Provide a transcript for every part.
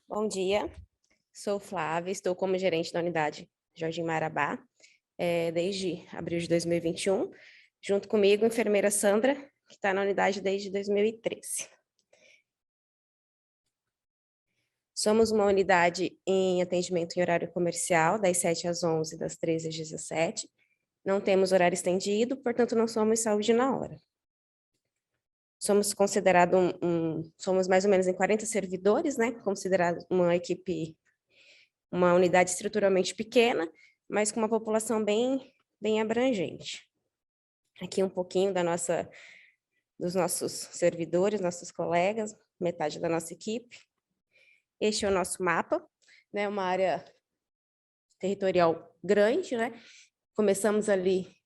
Bom dia, sou Flávia, estou como gerente da unidade Jorge Marabá, desde abril de 2021. Junto comigo, a enfermeira Sandra, que está na unidade desde 2013. Somos uma unidade em atendimento em horário comercial, das 7 às 11, das 13 às 17. Não temos horário estendido, portanto, não somos saúde na hora. Somos considerados somos mais ou menos em 40 servidores, né? Considerado uma equipe, uma unidade estruturalmente pequena, mas com uma população bem abrangente. Aqui um pouquinho dos nossos servidores, nossos colegas, metade da nossa equipe. Este é o nosso mapa, né? Uma área territorial grande, né? Começamos ali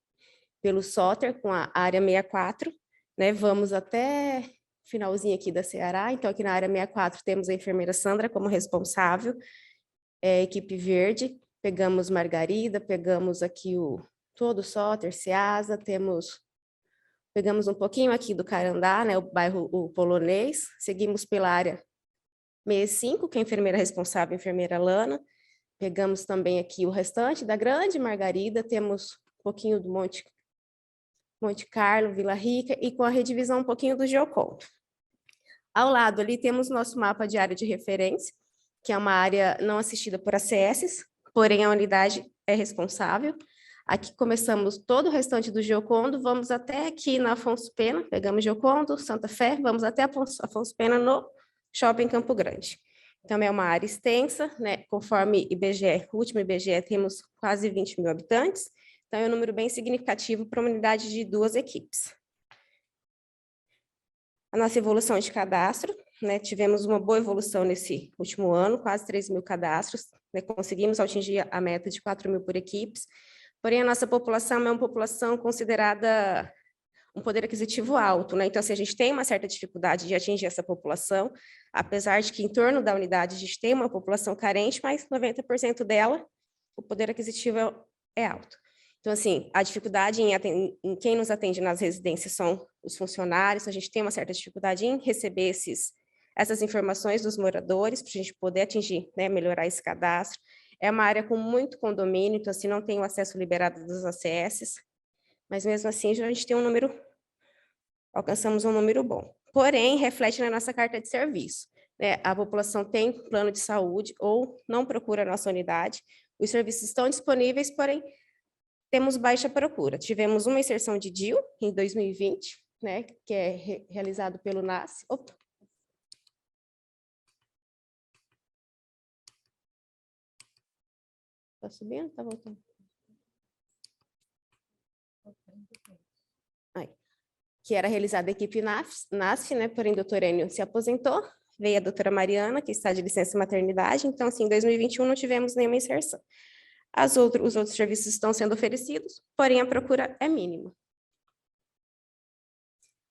pelo Soter, com a área 64, né? Vamos até finalzinho aqui da Ceará. Então, aqui na área 64 temos a enfermeira Sandra como responsável, equipe verde, pegamos Margarida, pegamos aqui todo o Soter, Ceasa, pegamos um pouquinho aqui do Carandá, né, o bairro Polonês, seguimos pela área 65, que é a enfermeira responsável, a enfermeira Lana, pegamos também aqui o restante da Grande Margarida, temos um pouquinho do Monte Carlo, Vila Rica, e com a redivisão um pouquinho do Gioconto. Ao lado ali temos nosso mapa de área de referência, que é uma área não assistida por ACS, porém a unidade é responsável. Aqui começamos todo o restante do Giocondo, vamos até aqui na Afonso Pena, pegamos Giocondo, Santa Fé, vamos até Afonso Pena no Shopping Campo Grande. Então é uma área extensa, né? Conforme IBGE, o último IBGE, temos quase 20 mil habitantes, então é um número bem significativo para uma unidade de 2 equipes. A nossa evolução de cadastro, né? Tivemos uma boa evolução nesse último ano, quase 3 mil cadastros, né? Conseguimos atingir a meta de 4 mil por equipes. Porém, a nossa população é uma população considerada um poder aquisitivo alto, né? Então, assim, a gente tem uma certa dificuldade de atingir essa população, apesar de que em torno da unidade a gente tem uma população carente, mas 90% dela, o poder aquisitivo é alto. Então, assim, a dificuldade em quem nos atende nas residências são os funcionários, a gente tem uma certa dificuldade em receber essas informações dos moradores, para a gente poder atingir, né, melhorar esse cadastro. É uma área com muito condomínio, então assim, não tem o acesso liberado dos ACS, mas mesmo assim a gente tem alcançamos um número bom. Porém, reflete na nossa carta de serviço, né? A população tem plano de saúde ou não procura a nossa unidade, os serviços estão disponíveis, porém, temos baixa procura. Tivemos uma inserção de DIU em 2020, né, que é realizado pelo NAS. Opa. Tá subindo? Tá voltando? Aí. Que era realizada a equipe NASF, né? Porém, o doutor Enio se aposentou, veio a doutora Mariana, que está de licença maternidade, então, assim, em 2021 não tivemos nenhuma inserção. Os outros serviços estão sendo oferecidos, porém a procura é mínima.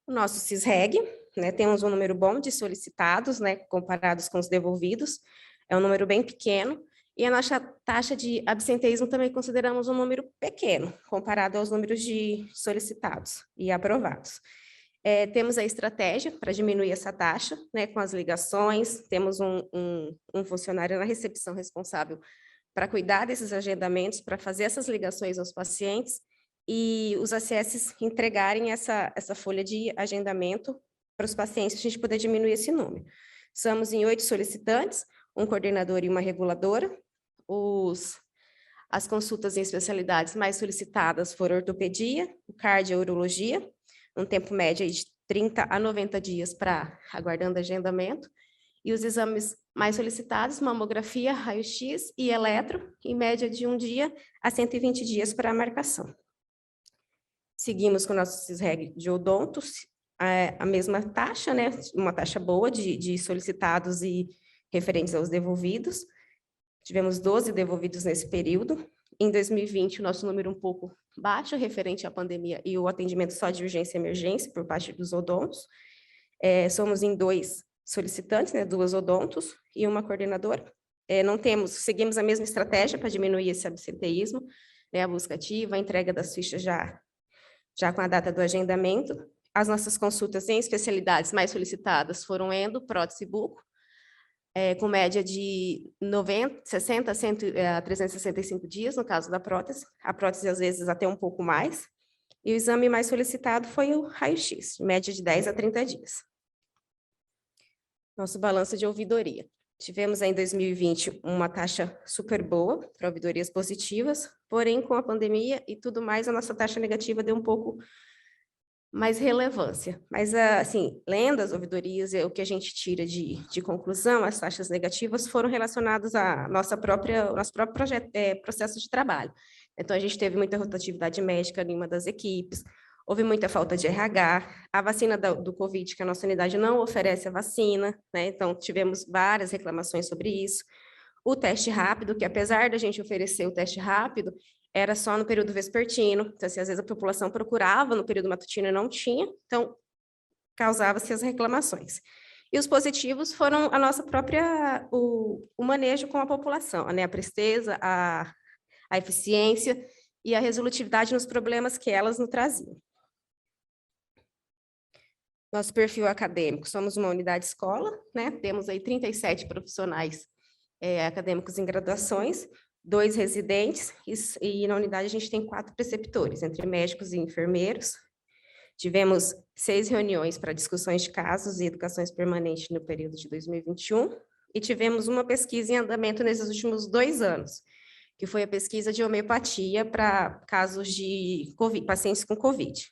O nosso CISREG, né? Temos um número bom de solicitados, né? Comparados com os devolvidos, é um número bem pequeno, e a nossa taxa de absenteísmo também consideramos um número pequeno, comparado aos números de solicitados e aprovados. Temos a estratégia para diminuir essa taxa, né, com as ligações, temos um funcionário na recepção responsável para cuidar desses agendamentos, para fazer essas ligações aos pacientes, e os ACS entregarem essa folha de agendamento para os pacientes, para a gente poder diminuir esse número. Somos em 8 solicitantes, um coordenador e uma reguladora. As consultas em especialidades mais solicitadas foram ortopedia, cardio e urologia, um tempo médio de 30 a 90 dias para aguardando agendamento, e os exames mais solicitados, mamografia, raio-x e eletro, em média de 1 dia a 120 dias para a marcação. Seguimos com o nosso CISREG de odontos, a mesma taxa, né? Uma taxa boa de solicitados e referentes aos devolvidos. Tivemos 12 devolvidos nesse período. Em 2020, o nosso número um pouco baixo, referente à pandemia e o atendimento só de urgência e emergência por parte dos odontos. Somos em 2 solicitantes, né, 2 odontos e uma coordenadora. Seguimos a mesma estratégia para diminuir esse absenteísmo, né, a busca ativa, a entrega das fichas já com a data do agendamento. As nossas consultas em especialidades mais solicitadas foram endo, prótese e buco. com média de 60 a 365 dias, no caso da prótese. A prótese, às vezes, até um pouco mais. E o exame mais solicitado foi o raio-x, média de 10 a 30 dias. Nosso balanço de ouvidoria. Tivemos em 2020 uma taxa super boa para ouvidorias positivas, porém, com a pandemia e tudo mais, a nossa taxa negativa deu um pouco mais relevância. Mas, assim, lendo as ouvidorias, o que a gente tira de conclusão, as taxas negativas foram relacionadas ao nosso próprio processo de trabalho. Então, a gente teve muita rotatividade médica em uma das equipes, houve muita falta de RH, a vacina do Covid, que a nossa unidade não oferece a vacina, né? Então, tivemos várias reclamações sobre isso. O teste rápido, que apesar da gente oferecer o teste rápido, era só no período vespertino, então, assim, às vezes a população procurava no período matutino e não tinha, então causava-se as reclamações. E os positivos foram a nossa própria, o manejo com a população, né? A presteza, a eficiência e a resolutividade nos problemas que elas nos traziam. Nosso perfil acadêmico, somos uma unidade escola, né? Temos aí 37 profissionais acadêmicos em graduações, 2 residentes, e na unidade a gente tem 4 preceptores, entre médicos e enfermeiros. Tivemos 6 reuniões para discussões de casos e educações permanentes no período de 2021, e tivemos uma pesquisa em andamento nesses últimos 2 anos, que foi a pesquisa de homeopatia para casos de COVID, pacientes com COVID.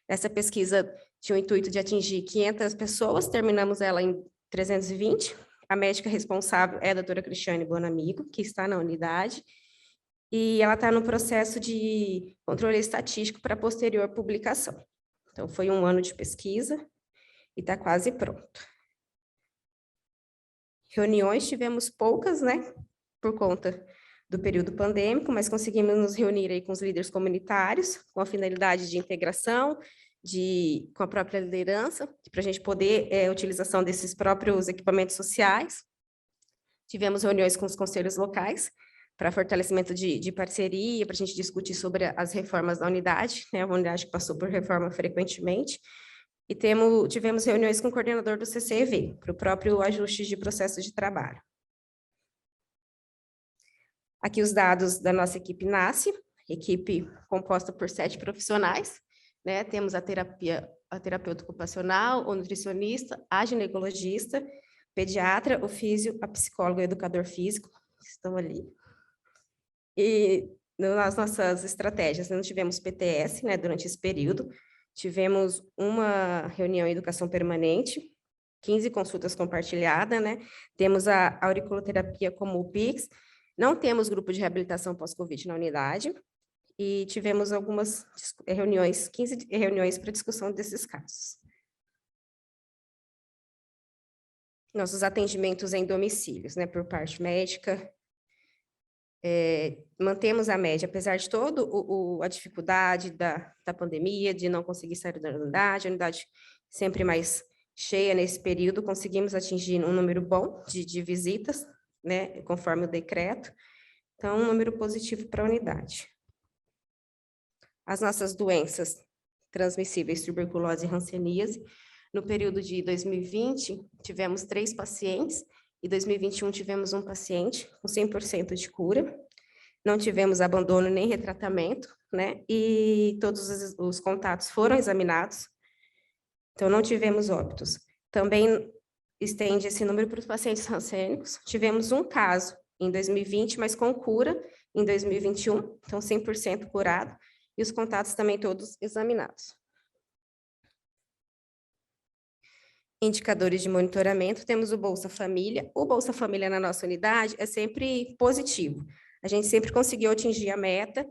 Essa pesquisa tinha o intuito de atingir 500 pessoas, terminamos ela em 320. A médica responsável é a doutora Cristiane Bonamigo, que está na unidade, e ela está no processo de controle estatístico para posterior publicação. Então, foi 1 ano de pesquisa e está quase pronto. Reuniões tivemos poucas, né, por conta do período pandêmico, mas conseguimos nos reunir aí com os líderes comunitários, com a finalidade de integração, com a própria liderança, para a gente poder utilização desses próprios equipamentos sociais. Tivemos reuniões com os conselhos locais, para fortalecimento de parceria, para a gente discutir sobre as reformas da unidade, né, uma unidade que passou por reforma frequentemente, e tivemos reuniões com o coordenador do CCEV, para o próprio ajuste de processo de trabalho. Aqui os dados da nossa equipe NASCE, equipe composta por 7 profissionais, né? Temos a terapeuta ocupacional, o nutricionista, a ginecologista, pediatra, o físio, a psicóloga e o educador físico, que estão ali. E nas nossas estratégias, não tivemos PTS, né, durante esse período, tivemos uma reunião em educação permanente, 15 consultas compartilhadas, né? Temos a auriculoterapia como o PIX, não temos grupo de reabilitação pós-Covid na unidade, e tivemos algumas reuniões, 15 reuniões para discussão desses casos. Nossos atendimentos em domicílios, né, por parte médica, mantemos a média, apesar de toda a dificuldade da pandemia, de não conseguir sair da unidade, a unidade sempre mais cheia nesse período, conseguimos atingir um número bom de visitas, né, conforme o decreto, então um número positivo para a unidade. As nossas doenças transmissíveis, tuberculose e hanseníase, no período de 2020, tivemos 3 pacientes, e 2021 tivemos um paciente com 100% de cura, não tivemos abandono nem retratamento, né? E todos os contatos foram examinados, então não tivemos óbitos. Também estende esse número para os pacientes rancênicos, tivemos um caso em 2020, mas com cura em 2021, então 100% curado, e os contatos também todos examinados. Indicadores de monitoramento, temos o Bolsa Família. O Bolsa Família na nossa unidade é sempre positivo. A gente sempre conseguiu atingir a meta.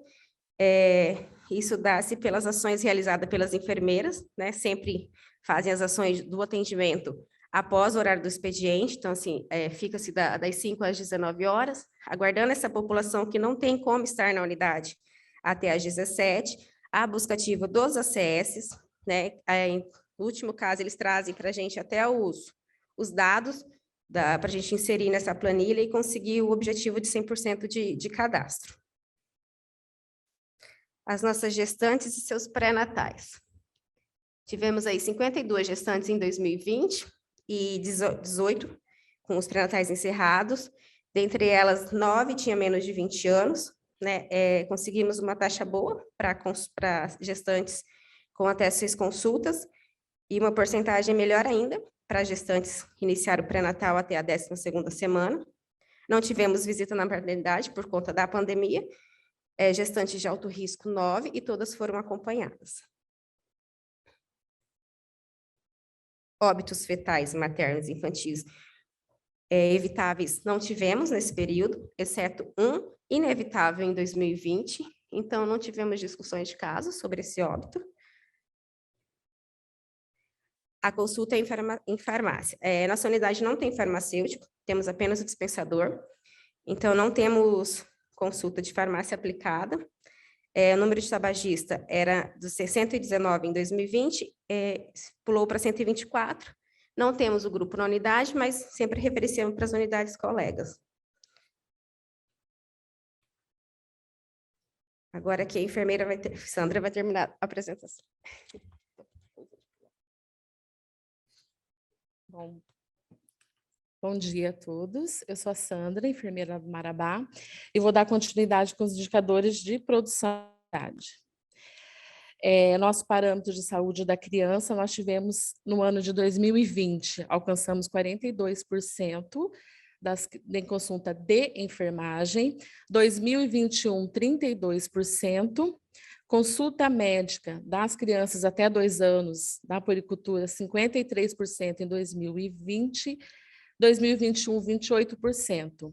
Isso dá-se pelas ações realizadas pelas enfermeiras, né? Sempre fazem as ações do atendimento após o horário do expediente. Então, assim, fica-se das 5 às 19 horas, aguardando essa população que não tem como estar na unidade até às 17, a busca ativa dos ACS, né? No último caso, eles trazem para a gente até os dados para a gente inserir nessa planilha e conseguir o objetivo de 100% de cadastro. As nossas gestantes e seus pré-natais. Tivemos aí 52 gestantes em 2020 e 18 com os pré-natais encerrados. Dentre elas, 9 tinha menos de 20 anos, né? Conseguimos uma taxa boa para gestantes com até 6 consultas e uma porcentagem melhor ainda para gestantes que iniciaram o pré-natal até a 12ª semana. Não tivemos visita na maternidade por conta da pandemia. Gestantes de alto risco, 9, e todas foram acompanhadas. Óbitos fetais, maternos e infantis evitáveis não tivemos nesse período, exceto um inevitável em 2020, então não tivemos discussões de casos sobre esse óbito. A consulta em farmácia. Nossa unidade não tem farmacêutico, temos apenas o dispensador, então não temos consulta de farmácia aplicada. O número de tabagista era de 119 em 2020, pulou para 124. Não temos o grupo na unidade, mas sempre referenciamos para as unidades colegas. Agora aqui a enfermeira Sandra vai terminar a apresentação. Bom dia a todos. Eu sou a Sandra, enfermeira do Marabá, e vou dar continuidade com os indicadores de produção. Nosso parâmetro de saúde da criança, nós tivemos no ano de 2020, alcançamos 42% em consulta de enfermagem, 2021, 32%, consulta médica das crianças até 2 anos, da puericultura, 53% em 2020, 2021, 28%.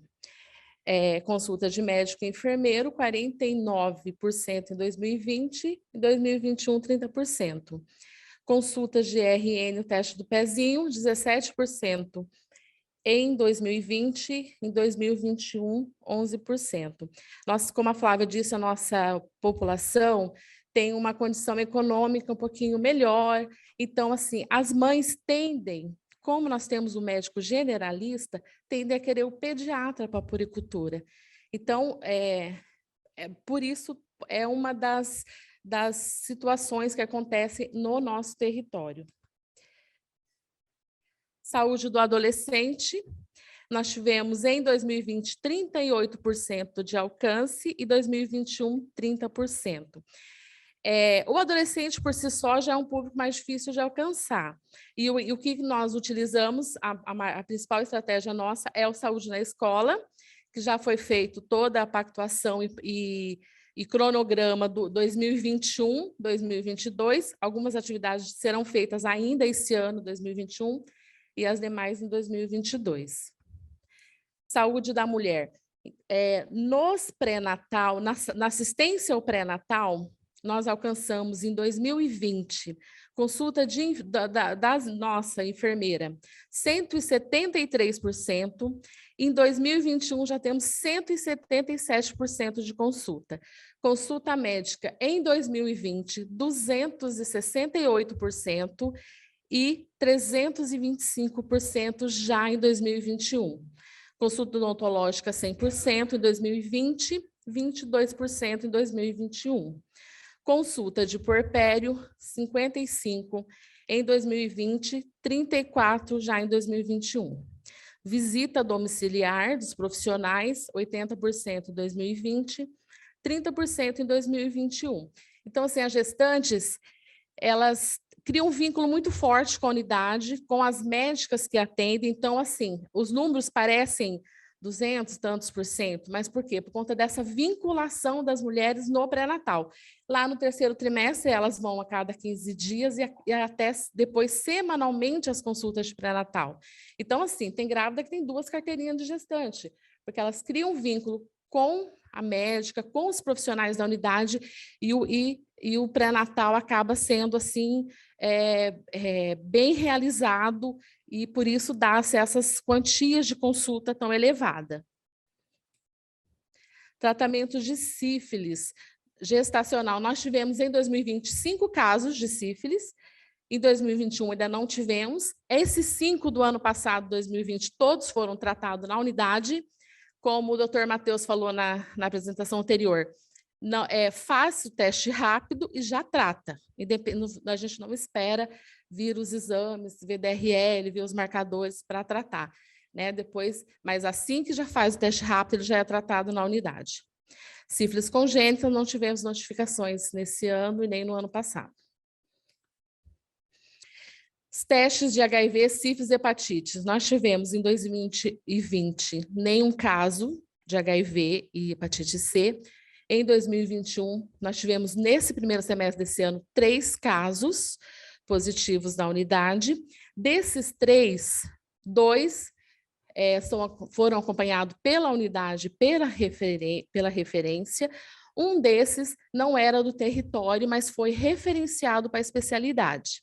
Consulta de médico e enfermeiro, 49% em 2020 e 2021, 30%. Consultas de RN, o teste do pezinho, 17% em 2020, em 2021, 11%. Como a Flávia disse, a nossa população tem uma condição econômica um pouquinho melhor, então, assim, as mães tendem, como nós temos o médico generalista, tendem a querer o pediatra para a puericultura. Então, por isso, é uma das situações que acontecem no nosso território. Saúde do adolescente, nós tivemos em 2020 38% de alcance e 2021 30%. O adolescente por si só já é um público mais difícil de alcançar. E o que nós utilizamos, a principal estratégia nossa é o Saúde na Escola, que já foi feito toda a pactuação e cronograma do 2021, 2022. Algumas atividades serão feitas ainda esse ano, 2021, e as demais em 2022. Saúde da mulher. Nos pré-natal, na assistência ao pré-natal, nós alcançamos em 2020, consulta da nossa enfermeira, 173%, em 2021 já temos 177% de consulta. Consulta médica em 2020, 268% e 325% já em 2021. Consulta odontológica 100% em 2020, 22% em 2021. Consulta de puerpério, 55% em 2020, 34% já em 2021. Visita domiciliar dos profissionais, 80% em 2020, 30% em 2021. Então, assim, as gestantes, elas criam um vínculo muito forte com a unidade, com as médicas que atendem. Então, assim, os números parecem 200 e tantos %, mas por quê? Por conta dessa vinculação das mulheres no pré-natal. Lá no 3º trimestre, elas vão a cada 15 dias e até depois, semanalmente, as consultas de pré-natal. Então, assim, tem grávida que tem 2 carteirinhas de gestante, porque elas criam um vínculo com a médica, com os profissionais da unidade, e o pré-natal acaba sendo, assim, bem realizado, e por isso dá-se essas quantias de consulta tão elevada. Tratamento de sífilis gestacional. Nós tivemos em 2020 5 casos de sífilis, em 2021 ainda não tivemos. Esses 5 do ano passado, 2020, todos foram tratados na unidade, como o doutor Matheus falou na apresentação anterior. Não, faz o teste rápido e já trata. A gente não espera vir os exames, ver DRL, ver os marcadores para tratar. né? Depois, mas assim que já faz o teste rápido, ele já é tratado na unidade. Sífilis congênita, não tivemos notificações nesse ano e nem no ano passado. Os testes de HIV, sífilis e hepatite. Nós tivemos em 2020 nenhum caso de HIV e hepatite C. Em 2021, nós tivemos, nesse primeiro semestre desse ano, 3 casos positivos na unidade. Desses 3, 2 foram acompanhados pela unidade, pela referência. Um desses não era do território, mas foi referenciado para a especialidade.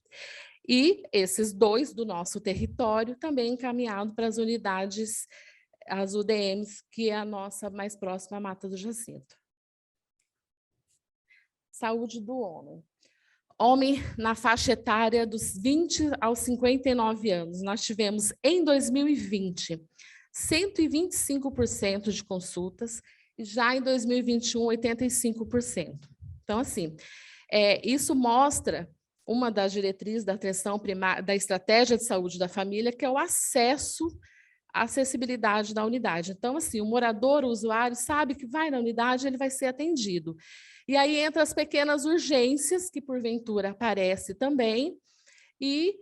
E esses 2 do nosso território também encaminhado para as unidades, as UDMs, que é a nossa mais próxima à Mata do Jacinto. Saúde do homem. Homem na faixa etária dos 20 aos 59 anos. Nós tivemos, em 2020, 125% de consultas, e já em 2021, 85%. Então, assim, isso mostra uma das diretrizes da atenção primária, da estratégia de saúde da família, que é o acesso à acessibilidade da unidade. Então, assim, o morador, o usuário, sabe que vai na unidade, ele vai ser atendido. E aí entra as pequenas urgências, que porventura aparece também, e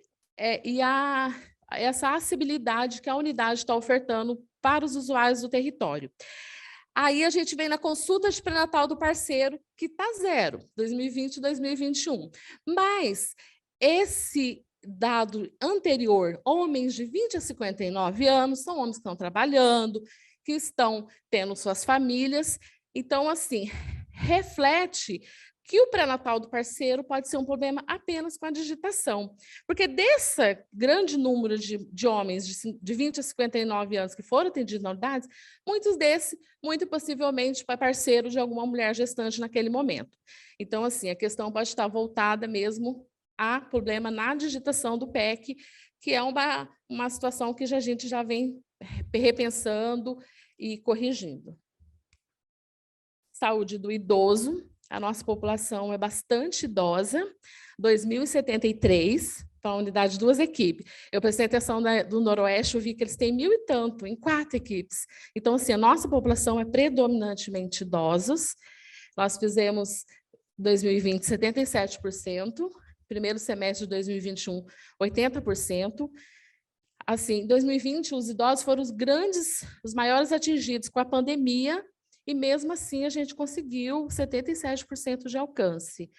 essa acessibilidade que a unidade está ofertando para os usuários do território. Aí a gente vem na consulta de pré-natal do parceiro, que está 0, 2020 e 2021. Mas esse dado anterior, homens de 20 a 59 anos, são homens que estão trabalhando, que estão tendo suas famílias. Então, assim, reflete que o pré-natal do parceiro pode ser um problema apenas com a digitação. Porque desse grande número de homens de 20 a 59 anos que foram atendidos na unidade, muitos desses, muito possivelmente, para parceiro de alguma mulher gestante naquele momento. Então, assim, a questão pode estar voltada mesmo a problema na digitação do PEC, que é uma situação que a gente já vem repensando e corrigindo. Saúde do idoso. A nossa população é bastante idosa, 2.073, então a unidade de 2 equipes. Eu prestei atenção do Noroeste, eu vi que eles têm 1.000 e tanto, em 4 equipes. Então, assim, a nossa população é predominantemente idosos. Nós fizemos, 2020, 77%, primeiro semestre de 2021, 80%. Assim, em 2020, os idosos foram os maiores atingidos com a pandemia, e mesmo assim a gente conseguiu 77% de alcance.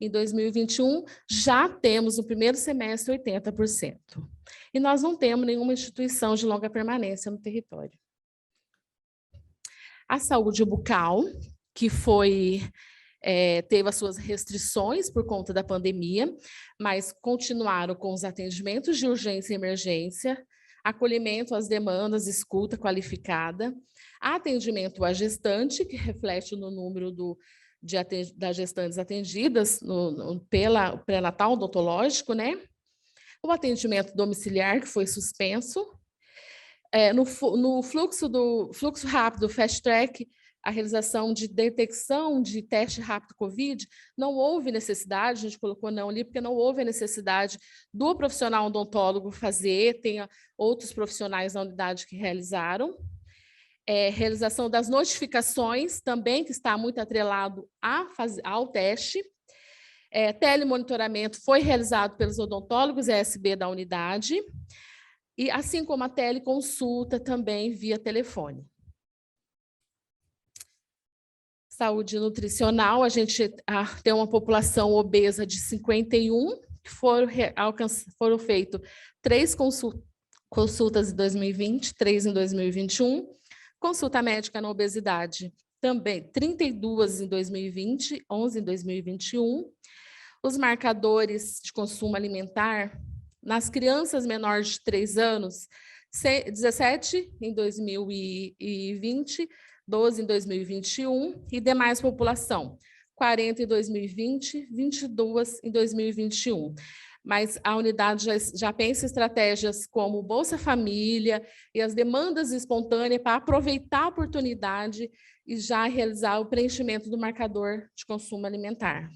Em 2021, já temos no primeiro semestre 80%. E nós não temos nenhuma instituição de longa permanência no território. A saúde bucal, que teve as suas restrições por conta da pandemia, mas continuaram com os atendimentos de urgência e emergência, acolhimento às demandas, escuta qualificada, atendimento à gestante, que reflete no número das gestantes atendidas pela pré-natal odontológico, né? O atendimento domiciliar, que foi suspenso. No fluxo rápido, fast track, a realização de detecção de teste rápido COVID, não houve necessidade, a gente colocou não ali, porque não houve a necessidade do profissional odontólogo fazer, tem outros profissionais na unidade que realizaram. Realização das notificações, também, que está muito atrelado ao teste. Telemonitoramento foi realizado pelos odontólogos ESB da unidade, e assim como a teleconsulta também via telefone. Saúde nutricional, a gente tem uma população obesa de 51, que foram feitas 3 consultas em 2020, 3 em 2021. Consulta médica na obesidade, também 32 em 2020, 11 em 2021. Os marcadores de consumo alimentar, nas crianças menores de 3 anos, 17 em 2020, 12 em 2021, e demais população, 40 em 2020, 22 em 2021. Mas a unidade já pensa estratégias como Bolsa Família e as demandas espontâneas para aproveitar a oportunidade e já realizar o preenchimento do marcador de consumo alimentar.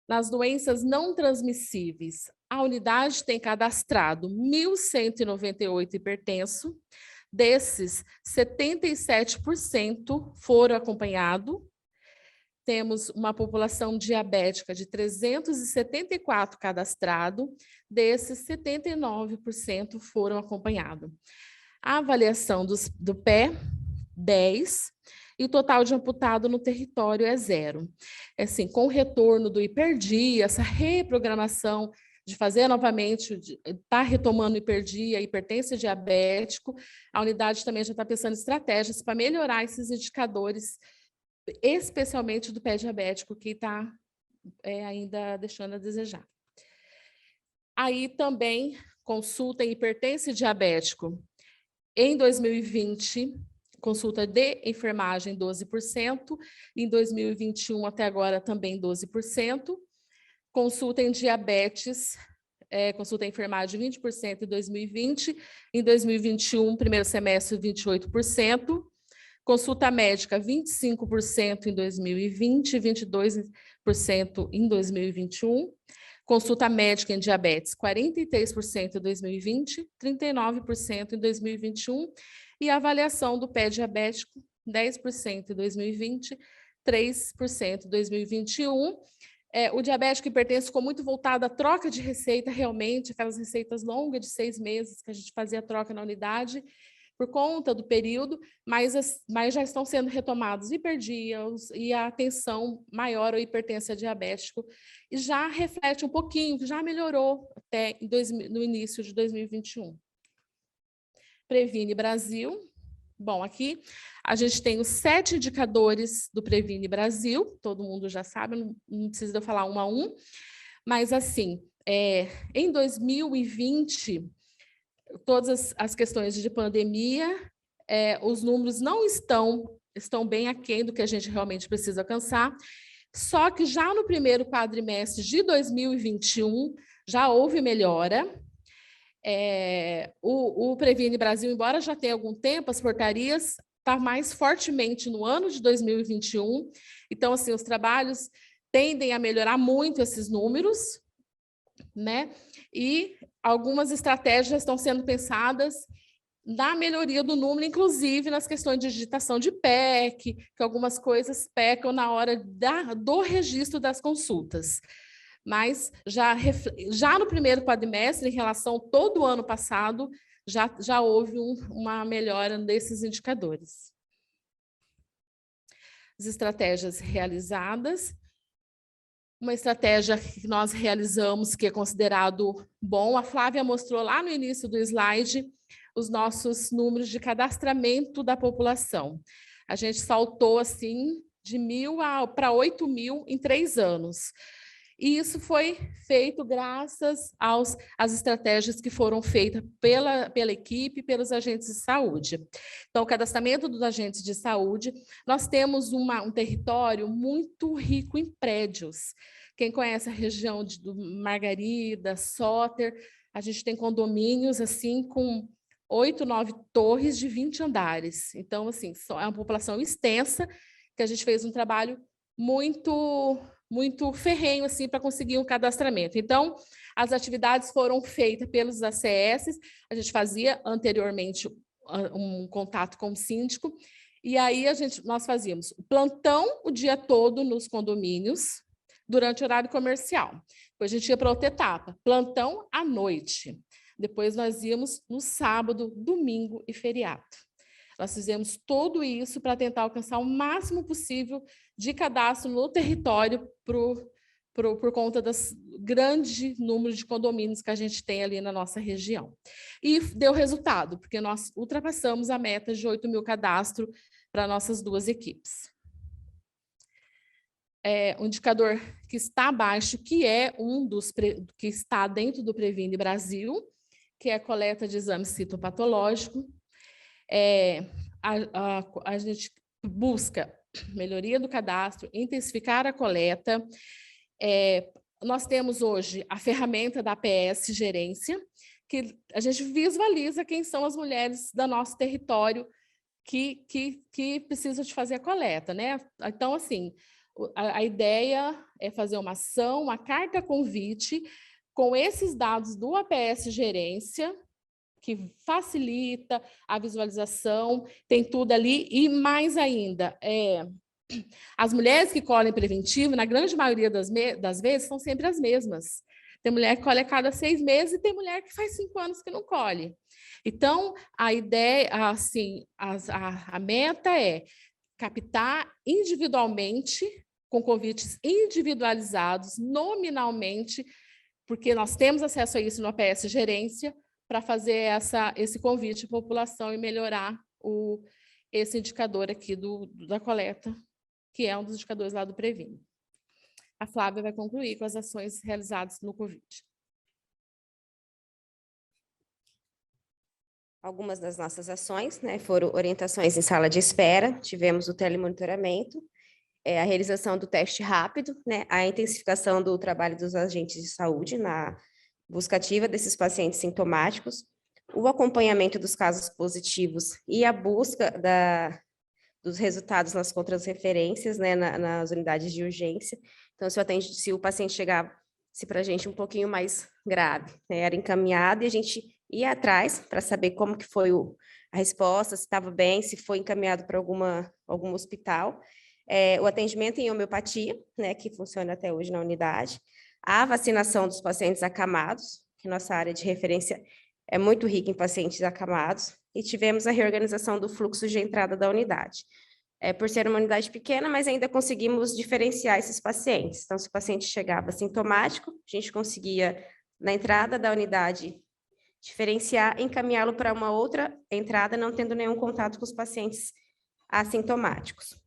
Nas doenças não transmissíveis, A unidade tem cadastrado 1.198 hipertensos, desses 77% foram acompanhados. Temos uma população diabética de 374 cadastrados, desses 79% foram acompanhados. A avaliação do pé, 10, e o total de amputado no território é 0. Assim, com o retorno do hiperdia, essa reprogramação de fazer novamente, está retomando o hiperdia, hipertensão diabético, a unidade também já está pensando em estratégias para melhorar esses indicadores, especialmente do pé diabético, que está ainda deixando a desejar. Aí também consulta em hipertensão diabético. Em 2020, consulta de enfermagem 12%, em 2021 até agora também 12%. Consulta em diabetes, consulta em enfermagem 20% em 2020, em 2021, primeiro semestre 28%. Consulta médica, 25% em 2020, 22% em 2021. Consulta médica em diabetes, 43% em 2020, 39% em 2021. E a avaliação do pé diabético, 10% em 2020, 3% em 2021. O diabético hipertenso ficou muito voltado à troca de receita, realmente, aquelas receitas longas de 6 meses que a gente fazia troca na unidade, por conta do período, mas já estão sendo retomados hiperdias e a atenção maior ao hipertenso diabético, e já reflete um pouquinho, já melhorou até no início de 2021. Previne Brasil. Bom, aqui a gente tem os 7 indicadores do Previne Brasil, todo mundo já sabe, não precisa eu falar um a um, mas assim, em 2020, todas as questões de pandemia, os números não estão bem aquém do que a gente realmente precisa alcançar, só que já no primeiro quadrimestre de 2021, já houve melhora. O Previne Brasil, embora já tenha algum tempo, as portarias estão mais fortemente no ano de 2021, então, assim, os trabalhos tendem a melhorar muito esses números, né? E algumas estratégias estão sendo pensadas na melhoria do número, inclusive nas questões de digitação de PEC, que algumas coisas pecam na hora do registro das consultas. Mas já no primeiro quadrimestre, em relação a todo o ano passado, já houve uma melhora desses indicadores. As estratégias realizadas. Uma estratégia que nós realizamos, que é considerado bom, a Flávia mostrou lá no início do slide os nossos números de cadastramento da população. A gente saltou assim de 1.000 para 8.000 em 3 anos. E isso foi feito graças às estratégias que foram feitas pela equipe, pelos agentes de saúde. Então, o cadastramento dos agentes de saúde, nós temos um território muito rico em prédios. Quem conhece a região do Margarida, Soter, a gente tem condomínios assim com 8, 9 torres de 20 andares. Então, assim, é uma população extensa, que a gente fez um trabalho muito ferrenho assim para conseguir um cadastramento. Então, as atividades foram feitas pelos ACS, a gente fazia anteriormente um contato com o síndico, e aí nós fazíamos plantão o dia todo nos condomínios, durante o horário comercial. Depois a gente ia para outra etapa, plantão à noite. Depois nós íamos no sábado, domingo e feriado. Nós fizemos tudo isso para tentar alcançar o máximo possível de cadastro no território por conta das grande número de condomínios que a gente tem ali na nossa região. E deu resultado, porque nós ultrapassamos a meta de 8.000 cadastros para nossas 2 equipes. Um indicador que está abaixo, que é que está dentro do Previne Brasil, que é a coleta de exame citopatológico. A gente busca melhoria do cadastro, intensificar a coleta. Nós temos hoje a ferramenta da APS Gerência, que a gente visualiza quem são as mulheres do nosso território que precisam de fazer a coleta, né? Então, assim, a ideia é fazer uma ação, uma carta convite, com esses dados do APS Gerência, que facilita a visualização, tem tudo ali, e mais ainda, as mulheres que colhem preventivo, na grande maioria das vezes, são sempre as mesmas. Tem mulher que colhe a cada 6 meses e tem mulher que faz 5 anos que não colhe. Então, a ideia, assim, a meta é captar individualmente, com convites individualizados, nominalmente, porque nós temos acesso a isso no APS Gerência, para fazer esse convite à população e melhorar esse indicador aqui da coleta, que é um dos indicadores lá do Previne. A Flávia vai concluir com as ações realizadas no Covid. Algumas das nossas ações, né, foram orientações em sala de espera, tivemos o telemonitoramento, a realização do teste rápido, né, a intensificação do trabalho dos agentes de saúde na busca ativa desses pacientes sintomáticos, o acompanhamento dos casos positivos e a busca dos resultados nas contrarreferências, né, nas unidades de urgência. Então, se o paciente chegasse para a gente um pouquinho mais grave, né, era encaminhado e a gente ia atrás para saber como que foi a resposta, se estava bem, se foi encaminhado para algum hospital. O atendimento em homeopatia, né, que funciona até hoje na unidade, a vacinação dos pacientes acamados, que nossa área de referência é muito rica em pacientes acamados, e tivemos a reorganização do fluxo de entrada da unidade. Por ser uma unidade pequena, mas ainda conseguimos diferenciar esses pacientes. Então, se o paciente chegava sintomático, a gente conseguia, na entrada da unidade, diferenciar, encaminhá-lo para uma outra entrada, não tendo nenhum contato com os pacientes assintomáticos.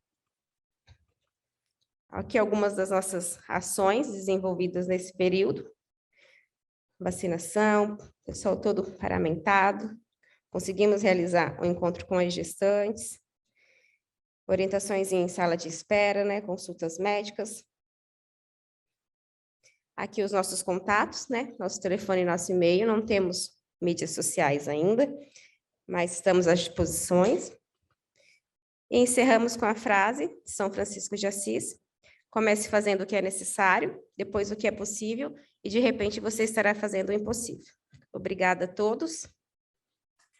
Aqui algumas das nossas ações desenvolvidas nesse período. Vacinação, pessoal todo paramentado. Conseguimos realizar um encontro com as gestantes. Orientações em sala de espera, né? Consultas médicas. Aqui os nossos contatos, né? Nosso telefone e nosso e-mail. Não temos mídias sociais ainda, mas estamos às disposições. E encerramos com a frase de São Francisco de Assis: comece fazendo o que é necessário, depois o que é possível, e de repente você estará fazendo o impossível. Obrigada a todos.